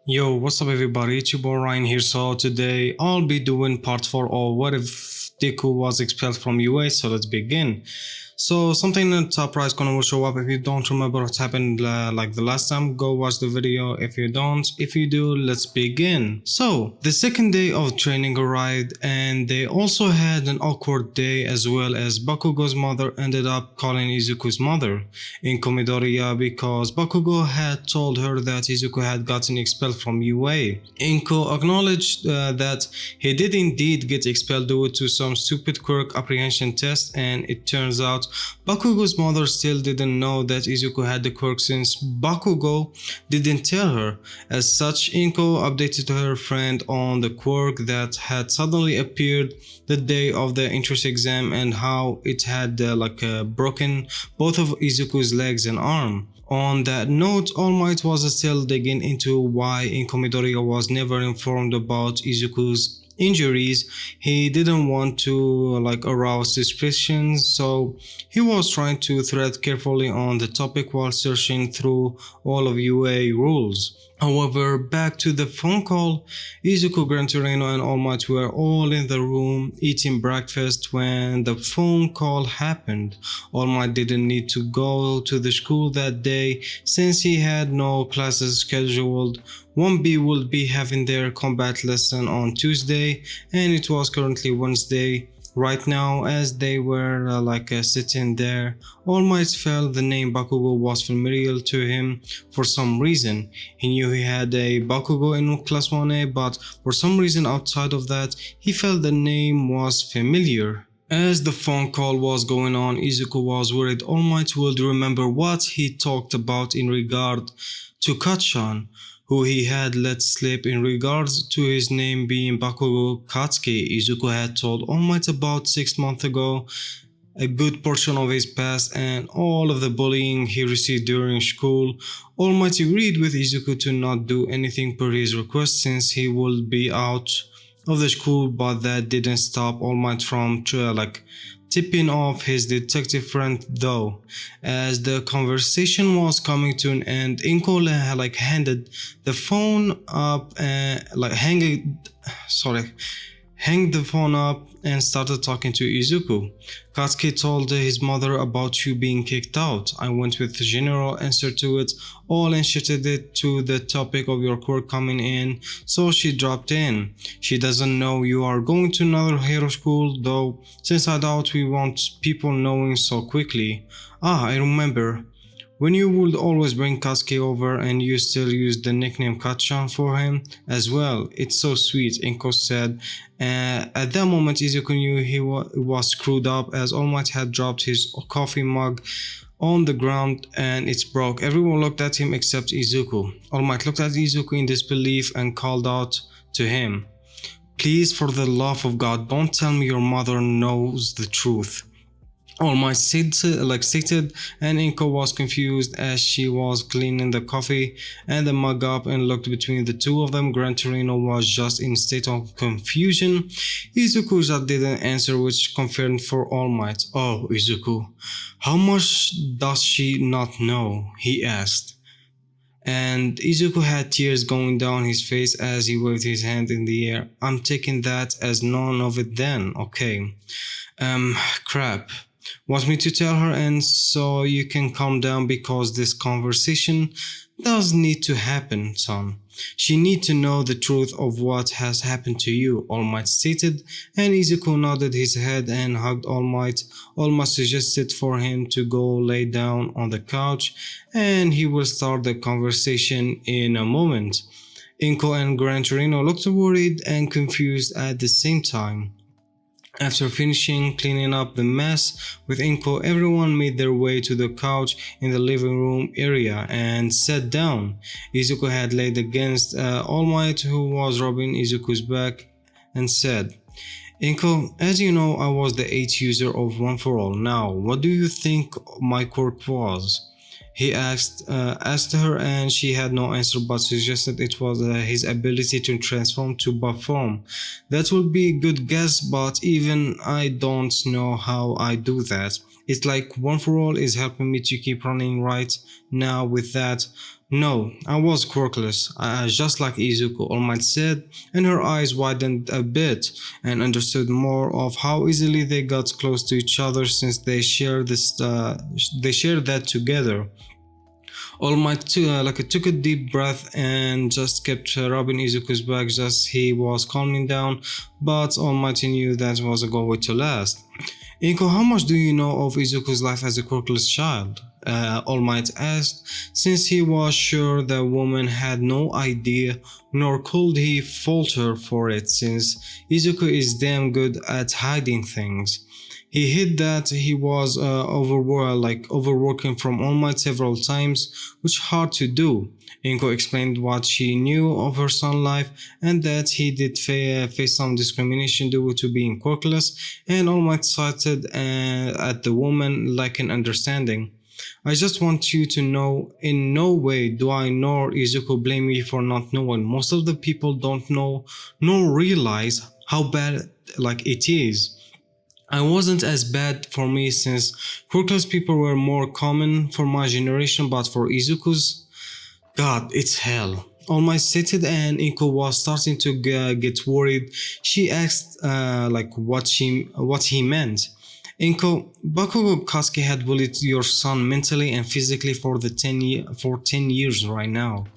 Yo, what's up everybody? It's your boy Ryan here. So today I'll be doing part 4 of what if Deku was expelled from UA. So let's begin. So something in the top right corner will show up. If you don't remember what happened like the last time, go watch the video. If you don't, if you do, let's begin. So the second day of training arrived and they also had an awkward day, as well as Bakugo's mother ended up calling Izuku's mother in Midoriya because Bakugo had told her that Izuku had gotten expelled from UA. Inko acknowledged that he did indeed get expelled due to some stupid quirk apprehension test, and it turns out Bakugo's mother still didn't know that Izuku had the quirk since Bakugo didn't tell her. As such, Inko updated her friend on the quirk that had suddenly appeared the day of the entrance exam and how it had broken both of Izuku's legs and arm. On that note, All Might was still digging into why Inko Midoriya was never informed about Izuku's injuries. He didn't want to arouse suspicions, so he was trying to tread carefully on the topic while searching through all of UA rules. However, back to the phone call, Izuku, Gran Torino and All Might were all in the room eating breakfast when the phone call happened. All Might didn't need to go to the school that day since he had no classes scheduled. 1B would be having their combat lesson on Tuesday, and it was currently Wednesday. Right now, as they were sitting there, All Might felt the name Bakugo was familiar to him for some reason. He knew he had a Bakugo in Class 1A, but for some reason outside of that, he felt the name was familiar. As the phone call was going on, Izuku was worried All Might would remember what he talked about in regard to Kachan, who he had let slip in regards to his name being Bakugo Katsuki. Izuku had told All Might about 6 months ago a good portion of his past and all of the bullying he received during school. All Might agreed with Izuku to not do anything per his request since he would be out of the school, but that didn't stop All Might from tipping off his detective friend though. As the conversation was coming to an end, Inko handed the phone up and hanged the phone up and started talking to Izuku. Katsuki told his mother about you being kicked out. I went with the general answer to it all and shifted it to the topic of your quirk coming in, so she dropped in. She doesn't know you are going to another hero school though, since I doubt we want people knowing so quickly. Ah, I remember. When you would always bring Katsuki over and you still use the nickname Kachan for him as well. It's so sweet, Inko said. At that moment, Izuku knew he was screwed up as All Might had dropped his coffee mug on the ground and it broke. Everyone looked at him except Izuku. All Might looked at Izuku in disbelief and called out to him, "Please, for the love of God, don't tell me your mother knows the truth." All Might seated and Inko was confused as she was cleaning the coffee and the mug up and looked between the two of them. Gran Torino was just in a state of confusion. Izuku just didn't answer, which confirmed for All Might. "Oh, Izuku, how much does she not know?" he asked. And Izuku had tears going down his face as he waved his hand in the air. "I'm taking that as none of it then, okay. Crap. Want me to tell her and so you can calm down because this conversation does need to happen, son. She needs to know the truth of what has happened to you," All Might stated, and Izuku nodded his head and hugged All Might. All Might suggested for him to go lay down on the couch and he will start the conversation in a moment. Inko and Gran Torino looked worried and confused at the same time. After finishing cleaning up the mess with Inko, everyone made their way to the couch in the living room area and sat down. Izuku had laid against All Might, who was rubbing Izuku's back, and said, "Inko, as you know, I was the 8th user of One For All. Now, what do you think my quirk was?" He asked her and she had no answer but suggested it was his ability to transform to buff form. "That would be a good guess, but even I don't know how I do that. It's like One For All is helping me to keep running right now with that. No, I was quirkless, just like Izuku, All Might said, and her eyes widened a bit and understood more of how easily they got close to each other since they shared that together. All Might took a deep breath and just kept rubbing Izuku's back just he was calming down, but All Might knew that wasn't going to last. Inko, how much do you know of Izuku's life as a quirkless child? All Might asked, since he was sure the woman had no idea, nor could he fault her for it, since Izuku is damn good at hiding things. He hid that he was overworking from All Might several times, which hard to do. Inko explained what she knew of her son's life and that he did face some discrimination due to being quirkless, and All Might cited at the woman lacking understanding. I just want you to know, in no way do I nor Izuku blame you for not knowing. Most of the people don't know nor realize how bad it is. I wasn't as bad for me since quirkless people were more common for my generation, but for Izuku's, God, it's hell. On my seated and Iko was starting to get worried. She asked what he meant. Inko, Bakugo Katsuki had bullied your son mentally and physically for 10 years right now.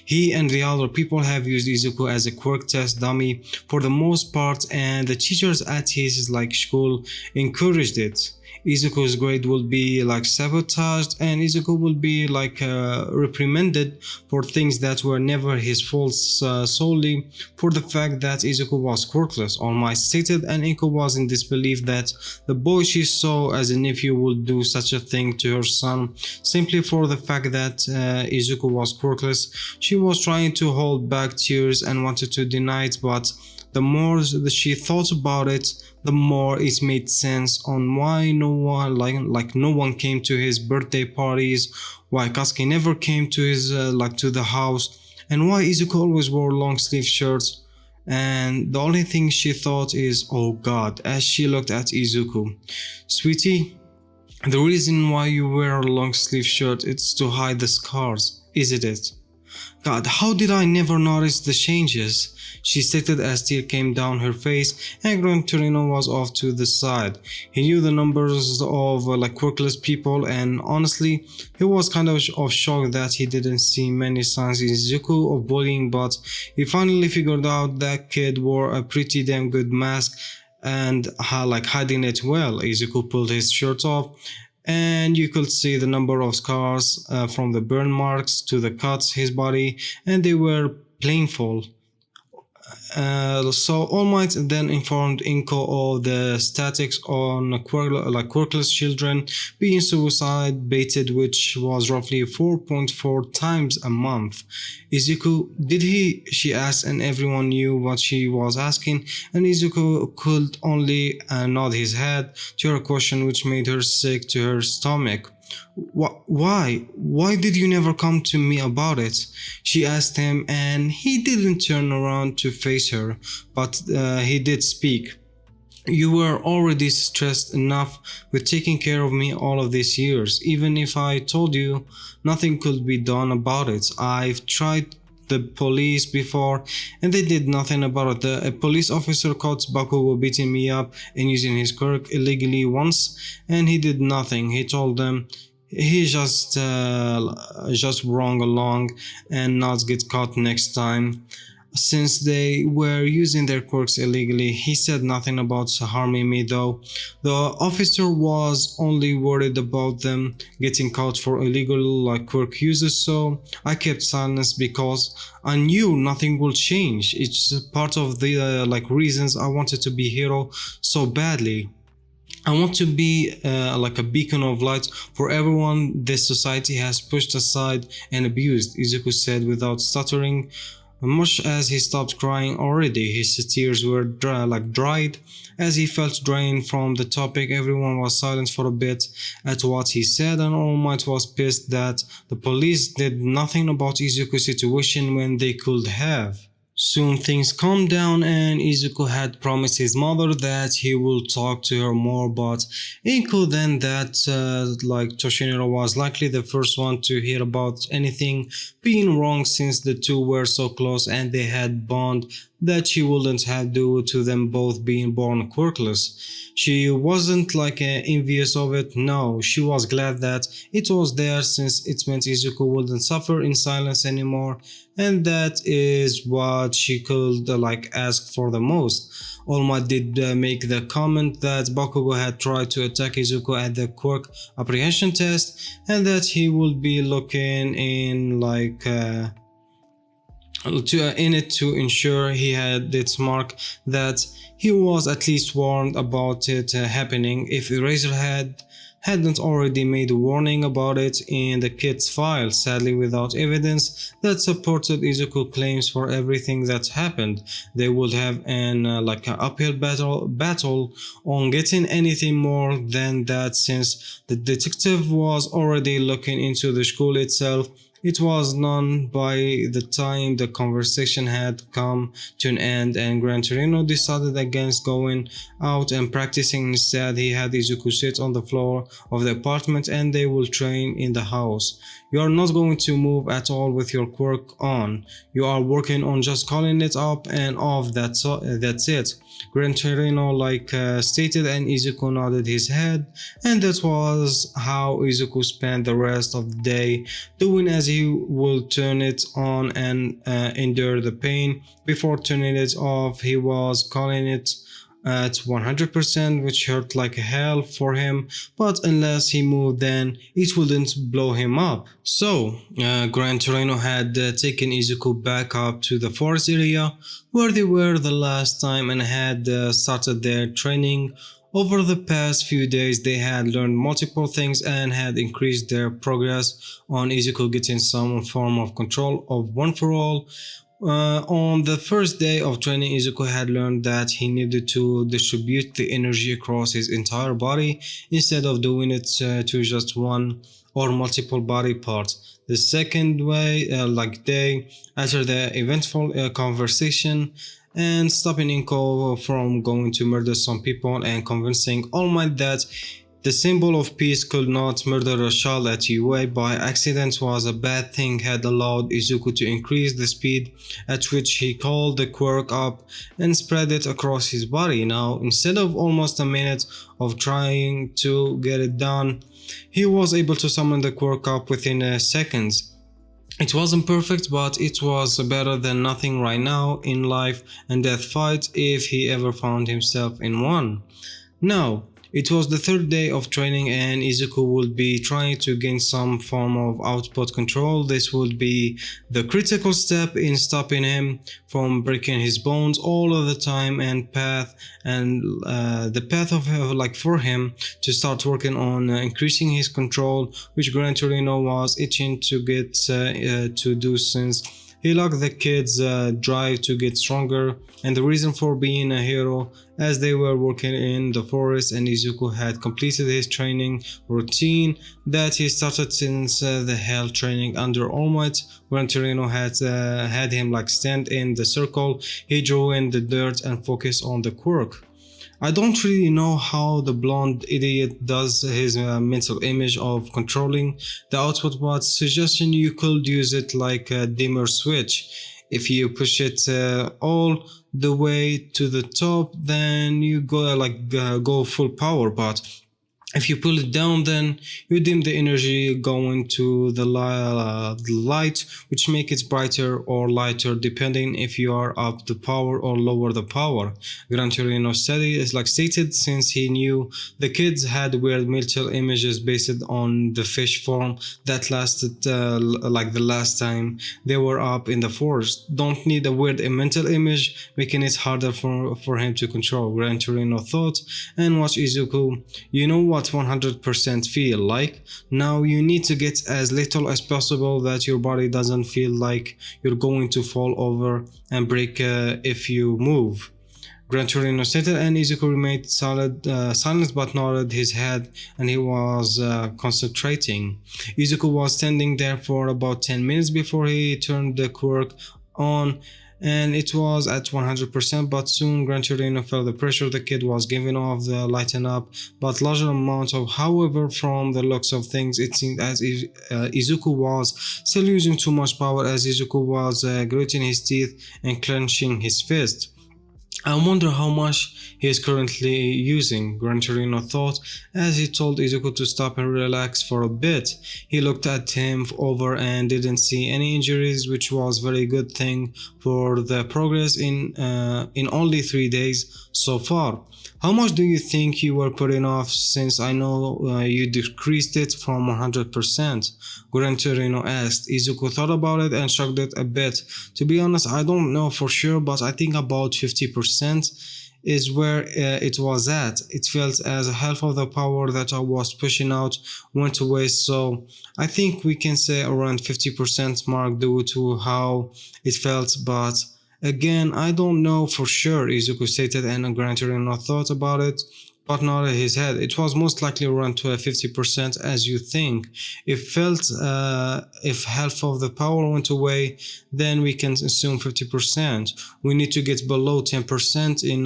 He and the other people have used Izuku as a quirk test dummy for the most part, and the teachers at his school encouraged it. Izuku's grade will be sabotaged, and Izuku will be reprimanded for things that were never his fault, solely for the fact that Izuku was quirkless. All Might stated, and Inko was in disbelief that the boy she saw as a nephew would do such a thing to her son simply for the fact that Izuku was quirkless. She was trying to hold back tears and wanted to deny it, but the more that she thought about it, the more it made sense on why no one no one came to his birthday parties, why Katsuki never came to his to the house, and why Izuku always wore long sleeve shirts. And the only thing she thought is, oh God, as she looked at Izuku. Sweetie, the reason why you wear a long sleeve shirt is to hide the scars, isn't it? God, how did I never notice the changes? She stated as tear came down her face, and Gran Torino was off to the side. He knew the numbers of quirkless people, and honestly, he was kind of shocked that he didn't see many signs in Izuku of bullying, but he finally figured out that kid wore a pretty damn good mask and hiding it well. Izuku pulled his shirt off, and you could see the number of scars from the burn marks to the cuts his body, and they were painful. So All Might then informed Inko of the statistics on quirkless children being suicide baited, which was roughly 4.4 times a month. Izuku, did he? She asked, and everyone knew what she was asking, and Izuku could only nod his head to her question, which made her sick to her stomach. Why? Why did you never come to me about it? She asked him, and he didn't turn around to face her, but he did speak. You were already stressed enough with taking care of me all of these years. Even if I told you, nothing could be done about it. I've tried the police before, and they did nothing about it. A police officer caught Bakugo beating me up and using his quirk illegally once, and he did nothing. He told them he just wrong along and not get caught next time. Since they were using their quirks illegally, he said nothing about harming me though. The officer was only worried about them getting caught for illegal quirk uses, so I kept silence because I knew nothing will change. It's part of the reasons I wanted to be hero so badly. I want to be a beacon of light for everyone this society has pushed aside and abused, Izuku said without stuttering. Much as he stopped crying already, his tears were dried. As he felt drained from the topic, everyone was silent for a bit at what he said, and All Might was pissed that the police did nothing about Izuku's situation when they could have. Soon things calmed down and Izuku had promised his mother that he would talk to her more, but Inko then that Toshinoro was likely the first one to hear about anything being wrong since the two were so close and they had bond that she wouldn't have due to them both being born quirkless. She wasn't envious of it, no, she was glad that it was there since it meant Izuku wouldn't suffer in silence anymore, and that is what she could ask for the most. All Might did make the comment that Bakugo had tried to attack Izuku at the quirk apprehension test, and that he would be looking in it to ensure he had its mark, that he was at least warned about it happening if Eraserhead hadn't already made a warning about it in the kid's file, sadly without evidence that supported Izuku's claims for everything that happened. They would have an uphill battle on getting anything more than that since the detective was already looking into the school itself. It was none by the time the conversation had come to an end and Gran Torino decided against going out and practicing. Instead, he had Izuku sit on the floor of the apartment and they will train in the house. You are not going to move at all with your quirk on. You are working on just calling it up and off, that's it. Gran Torino stated, and Izuku nodded his head, and that was how Izuku spent the rest of the day, doing as he would turn it on and endure the pain. Before turning it off, he was calling it at 100%, which hurt like hell for him, but unless he moved then it wouldn't blow him up. So, Gran Torino had taken Izuku back up to the forest area where they were the last time and had started their training. Over the past few days, they had learned multiple things and had increased their progress on Izuku getting some form of control of One For All. On the first day of training, Izuku had learned that he needed to distribute the energy across his entire body instead of doing it to just one or multiple body parts. The second day, after the eventful conversation and stopping Inko from going to murder some people and convincing All Might that the symbol of peace could not murder a child at UA by accident was a bad thing, had allowed Izuku to increase the speed at which he called the quirk up and spread it across his body. Now, instead of almost a minute of trying to get it done, he was able to summon the quirk up within seconds. It wasn't perfect, but it was better than nothing right now in life and death fight if he ever found himself in one. Now, it was the third day of training and Izuku would be trying to gain some form of output control. This would be the critical step in stopping him from breaking his bones all of the time and the path of for him to start working on increasing his control, which Gran Torino was itching to get to do since he liked the kid's drive to get stronger and the reason for being a hero. As they were working in the forest and Izuku had completed his training routine that he started since the hell training under All Might, when Torino had him stand in the circle, he drew in the dirt and focused on the quirk. I don't really know how the blonde idiot does his mental image of controlling the output, but suggestion you could use it like a dimmer switch. If you push it all the way to the top, then you go full power, but if you pull it down, then you dim the energy going to the light, which make it brighter or lighter depending if you are up the power or lower the power. Gran Torino stated since he knew the kids had weird mental images based on the fish form that lasted the last time they were up in the forest. Don't need a weird mental image, making it harder for him to control. Gran Torino thought and watched Izuku. You know what 100% feel like? Now you need to get as little as possible that your body doesn't feel like you're going to fall over and break if you move. Gran Torino stated and Izuku remained silent but nodded his head and he was concentrating. Izuku was standing there for about 10 minutes before he turned the quirk on, and it was at 100%, but soon Gran Torino felt the pressure the kid was giving off the lighten up, but larger amounts of. However, from the looks of things, it seemed as if Izuku was still using too much power, as Izuku was gritting his teeth and clenching his fist. I wonder how much he is currently using, Gran Torino thought as he told Izuku to stop and relax for a bit. He looked at him over and didn't see any injuries, which was a very good thing for the progress in only 3 days so far. How much do you think you were putting off, since I know you decreased it from 100%? Gran Torino asked. Izuku thought about it and shrugged it a bit. To be honest, I don't know for sure, but I think about 50% is where it was at. It felt as half of the power that I was pushing out went away, so I think we can say around 50% mark due to how it felt, but again, I don't know for sure, Izuku stated, and Gran Torino thought about it but nodded his head. It was most likely around to a 50% as you think. If half of the power went away, then we can assume 50%. We need to get below 10% in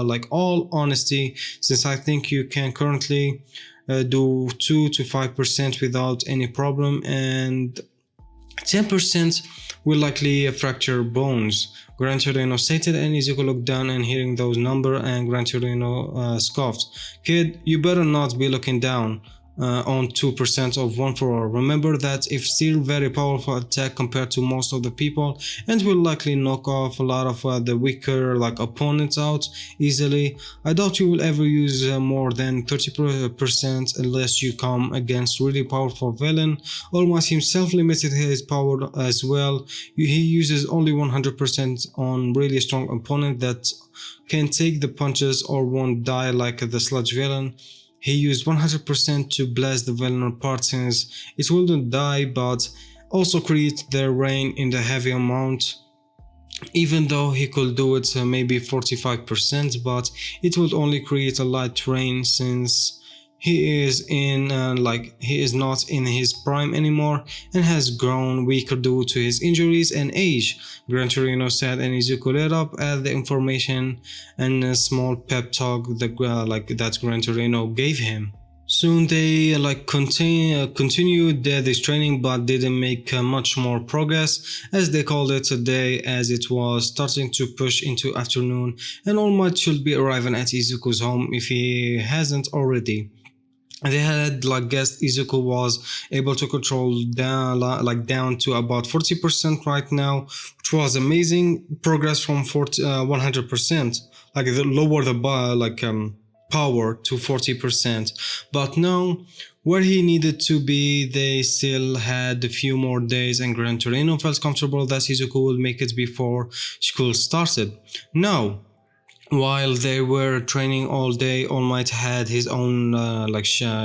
like all honesty, since I think you can currently do 2 to 5% without any problem, and 10% will likely fracture bones, Gran Torino stated, and Izuku looked down and hearing those numbers, and Gran Torino scoffed. Kid, you better not be looking down on 2% of 1 for all. Remember that if still very powerful attack compared to most of the people, and will likely knock off a lot of the weaker like opponents out easily. I doubt you will ever use more than 30% unless you come against really powerful villain. All Might himself limited his power as well. He uses only 100% on really strong opponent that can take the punches or won't die like the sludge villain. He used 100% to blast the villain apart, since it wouldn't die but also create the rain in the heavy amount, even though he could do it maybe 45%, but it would only create a light rain, since he is not in his prime anymore and has grown weaker due to his injuries and age, Gran Torino said, and Izuku lit up at the information and a small pep talk that Gran Torino gave him. Soon they continued this training but didn't make much more progress, as they called it a day, as it was starting to push into afternoon and All Might should be arriving at Izuku's home if he hasn't already. They had guessed Izuku was able to control down to about 40% right now, which was amazing progress from 100%. The lower the power to 40%, but now where he needed to be, they still had a few more days, and Gran Torino felt comfortable that Izuku would make it before school started. Now, while they were training all day, All Might had his own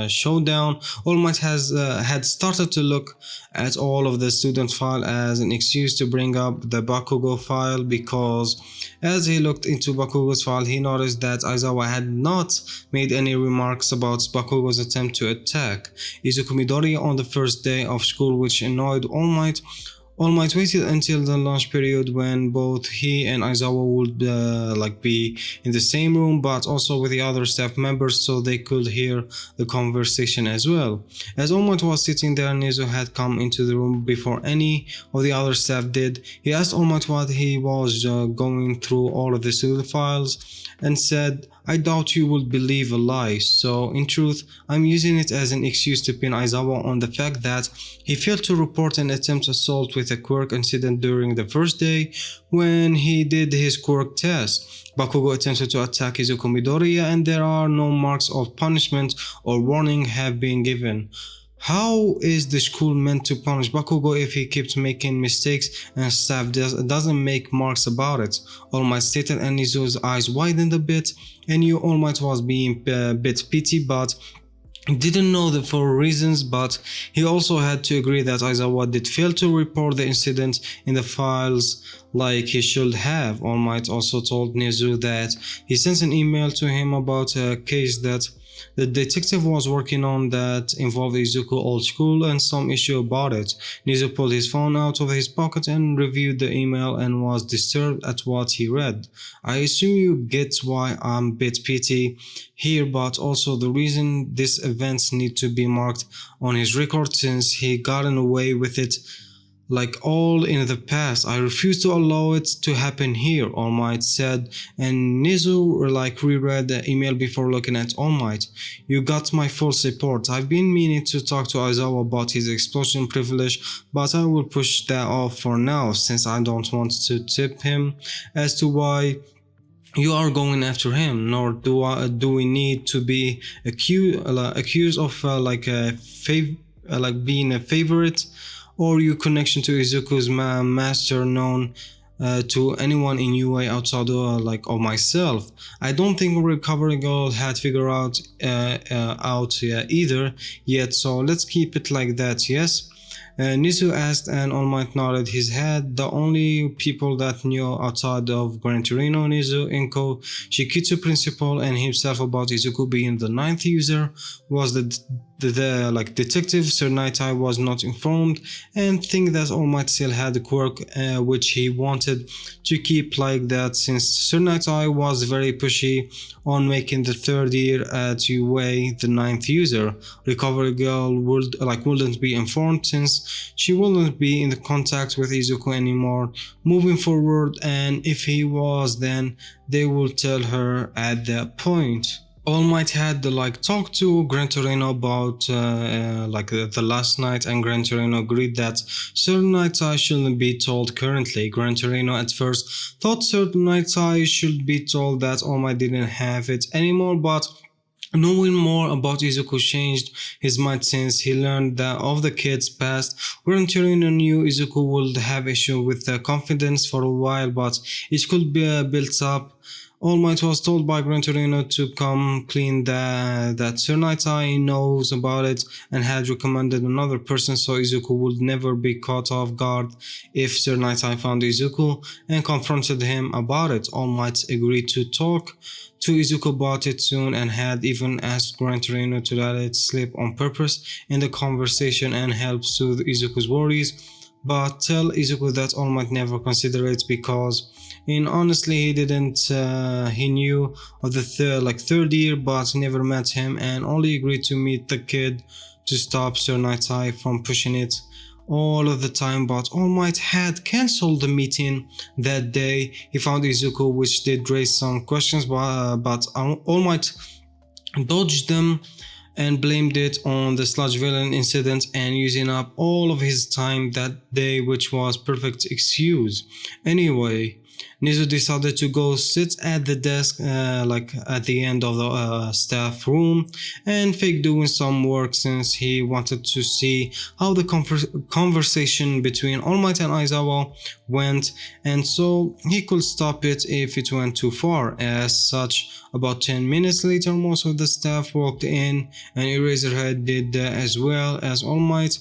showdown. All Might had started to look at all of the student file as an excuse to bring up the Bakugo file, because as he looked into Bakugo's file, he noticed that Aizawa had not made any remarks about Bakugo's attempt to attack Izuku Midoriya on the first day of school, which annoyed All Might. All Might waited until the lunch period, when both he and Aizawa would be in the same room, but also with the other staff members, so they could hear the conversation as well. As All Might was sitting there, Nezu had come into the room before any of the other staff did. He asked All Might what he was going through all of the student files, and said, "I doubt you would believe a lie, so in truth, I'm using it as an excuse to pin Aizawa on the fact that he failed to report an attempted assault with a quirk incident during the first day when he did his quirk test. Bakugo attempted to attack Izuku Midoriya, and there are no marks of punishment or warning have been given. How is the school meant to punish Bakugo if he keeps making mistakes and staff doesn't make marks about it?" All Might stated, and Nizu's eyes widened a bit, and knew All Might was being a bit petty, but didn't know the full reasons. But he also had to agree that Aizawa did fail to report the incident in the files like he should have. All Might also told Nizu that he sent an email to him about a case that The detective was working on that involved Izuku old school and some issue about it. Nizu pulled his phone out of his pocket and reviewed the email and was disturbed at what he read. I assume you get why I'm a bit pity here, but also the reason these events need to be marked on his record since he gotten away with it like all in the past. I refuse to allow it to happen here, All Might said, and Nizu reread the email before looking at All Might. You got my full support. I've been meaning to talk to Aizawa about his explosion privilege, but I will push that off for now since I don't want to tip him as to why you are going after him, nor do we need to be accused of being a favorite or your connection to Izuku's master known to anyone in UA outside of myself. I don't think Recovery Girl had figured out either yet, so let's keep it like that, yes? Nizu asked and All Might nodded his head. The only people that knew outside of Gran Torino, Nizu, Inko, Shikitsu principal, and himself about Izuku being the ninth user was the detective. Sir Nightai was not informed and think that All Might still had a quirk which he wanted to keep like that since Sir Nightai was very pushy on making the third year at UA the ninth user. Recovery Girl wouldn't be informed since she wouldn't be in the contact with Izuku anymore moving forward, and if he was, then they would tell her at that point. All Might had talked to Gran Torino about the last night, and Gran Torino agreed that certain Nightai shouldn't be told currently. Gran Torino at first thought certain Nightai should be told that All Might didn't have it anymore, but knowing more about Izuku changed his mind since he learned that of the kid's past. Gran Torino knew Izuku would have issue with confidence for a while, but it could be built up. All Might was told by Gran Torino to come clean that Sir Nightai knows about it and had recommended another person so Izuku would never be caught off guard if Sir Nightai found Izuku and confronted him about it. All Might agreed to talk to Izuku about it soon and had even asked Gran Torino to let it slip on purpose in the conversation and help soothe Izuku's worries, but tell Izuku that All Might never considered it because honestly he didn't he knew of the third year but never met him and only agreed to meet the kid to stop Sir Nightai from pushing it all of the time, but All Might had cancelled the meeting that day. He found Izuku, which did raise some questions, but All Might dodged them and blamed it on the sludge villain incident and using up all of his time that day, which was perfect excuse. Anyway, Nizu decided to go sit at the desk at the end of the staff room and fake doing some work since he wanted to see how the conversation between All Might and Aizawa went, and so he could stop it if it went too far. As such, about 10 minutes later most of the staff walked in and Eraserhead did as well as All Might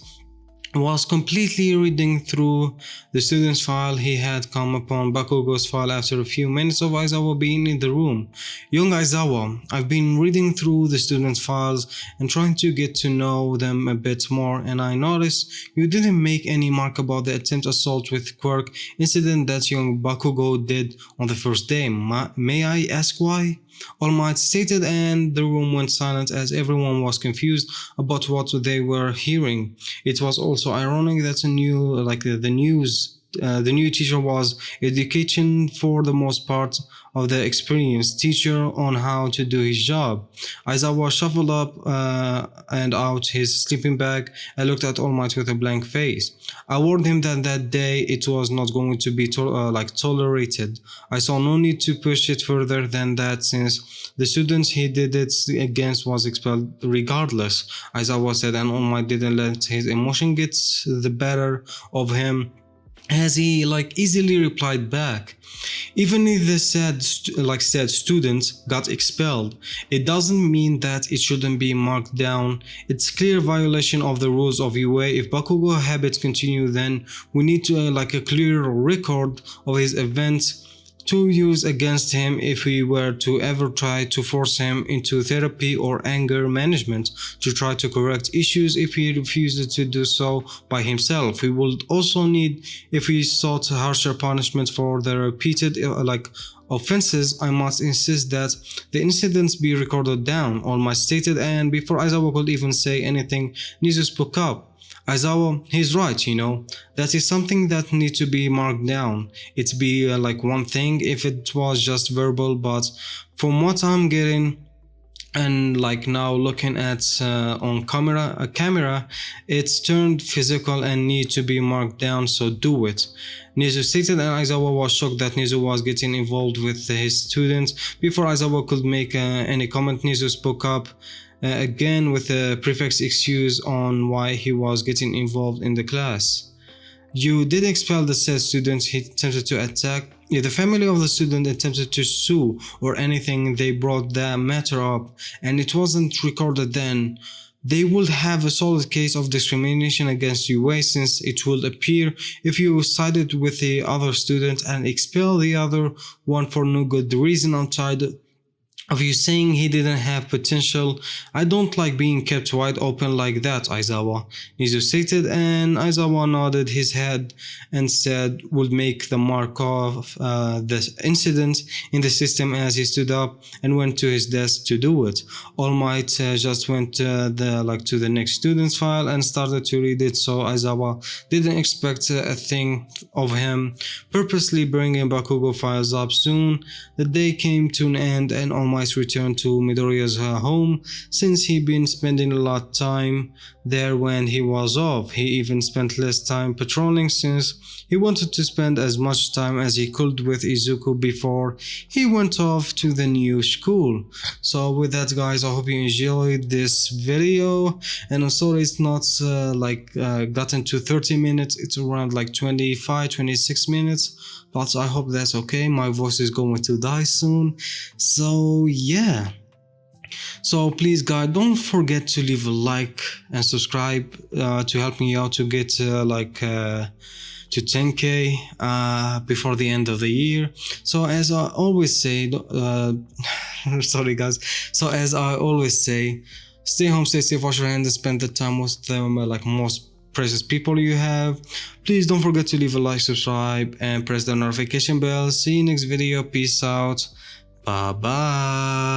was completely reading through the student's file. He had come upon Bakugo's file after a few minutes of Aizawa being in the room. Young Aizawa, I've been reading through the student's files and trying to get to know them a bit more, and I noticed you didn't make any mark about the attempt assault with quirk incident that young Bakugo did on the first day. May I ask why? All Might stated, and the room went silent as everyone was confused about what they were hearing. It was also ironic that the new teacher was education for the most part of the experienced teacher on how to do his job. Aizawa shuffled up and out his sleeping bag and looked at All Might with a blank face. I warned him that day it was not going to be tolerated. I saw no need to push it further than that since the students he did it against was expelled regardless, Aizawa said, and All Might didn't let his emotion get the better of him as he easily replied back. Even if the said student got expelled, it doesn't mean that it shouldn't be marked down. It's clear violation of the rules of UA. If Bakugo habits continue, then we need to a clear record of his events to use against him if we were to ever try to force him into therapy or anger management to try to correct issues if he refuses to do so by himself. We would also need, if we sought harsher punishment for the repeated offenses, I must insist that the incidents be recorded down, all my stated, and before Aizawa could even say anything, Nizu spoke up. Aizawa, he's right, that is something that needs to be marked down. It'd be one thing if it was just verbal, but from what I'm getting and now looking at on camera, it's turned physical and need to be marked down, so do it. Nizu stated, and Aizawa was shocked that Nizu was getting involved with his students. Before Aizawa could make any comment, Nizu spoke up again with a prefix excuse on why he was getting involved in the class. You did expel the said student he attempted to attack. If the family of the student attempted to sue or anything, they brought that matter up and it wasn't recorded then, they would have a solid case of discrimination against UA, since it would appear if you sided with the other student and expelled the other one for no good reason outside of you saying he didn't have potential. I don't like being kept wide open like that, Aizawa, Nizu stated, and Aizawa nodded his head and said would make the mark of the incident in the system as he stood up and went to his desk to do it. All Might just went to the next student's file and started to read it, so Aizawa didn't expect a thing of him purposely bringing Bakugo files up. Soon the day came to an end and All Might returned to Midoriya's home, since he'd been spending a lot of time there when he was off. He even spent less time patrolling, since he wanted to spend as much time as he could with Izuku before he went off to the new school. So with that, guys, I hope you enjoyed this video, and I'm sorry it's not gotten to 30 minutes, it's around 25-26 minutes, but I hope that's okay. My voice is going to die soon, so yeah. So please, guys, don't forget to leave a like and subscribe to help me out to get to 10k before the end of the year. So as I always say, sorry guys. So as I always say, stay home, stay safe, wash your hands, and spend the time with them most precious people you have. Please don't forget to leave a like, subscribe, and press the notification bell. See you next video. Peace out. Bye bye.